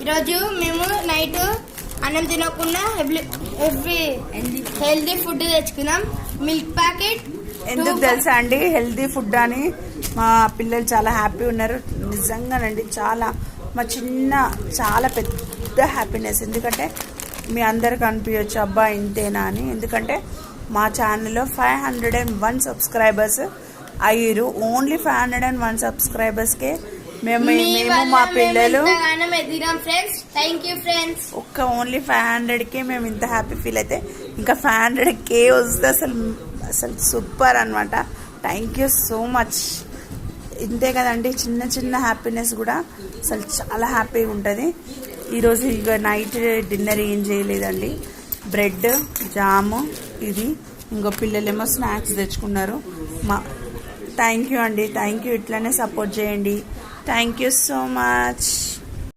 ఈరోజు మేము నైట్ అన్నం తినకుండా హెల్దీ ఫుడ్ తెచ్చుకున్నాం. Milk packet. ఎందుకు తెలుసా అండి హెల్దీ ఫుడ్ అని? మా పిల్లలు చాలా హ్యాపీ ఉన్నారు నిజంగానండి. చాలా పెద్ద హ్యాపీనెస్. ఎందుకంటే మీ అందరికి అనిపించచ్చు అబ్బా ఇంతేనా అని. ఎందుకంటే మా ఛానల్లో 501 సబ్స్క్రైబర్స్ అయ్యారు. ఓన్లీ 501 సబ్స్క్రైబర్స్కే మేము మా పిల్లలు ఒక్క ఓన్లీ 500కే మేము ఇంత హ్యాపీ ఫీల్ అయితే ఇంకా 500K వస్తే అసలు సూపర్ అనమాట. Thank you so much. ఇంతే కదండి, చిన్న హ్యాపీనెస్ కూడా అసలు చాలా హ్యాపీగా ఉంటుంది. ఈరోజు ఇక నైట్ డిన్నర్ ఏం చేయలేదండి. బ్రెడ్ జాము ఇది. ఇంకో పిల్లలేమో స్నాక్స్ తెచ్చుకున్నారు. థ్యాంక్ యూ అండి, థ్యాంక్ యూ. ఇట్లానే సపోర్ట్ చేయండి. Thank you so much.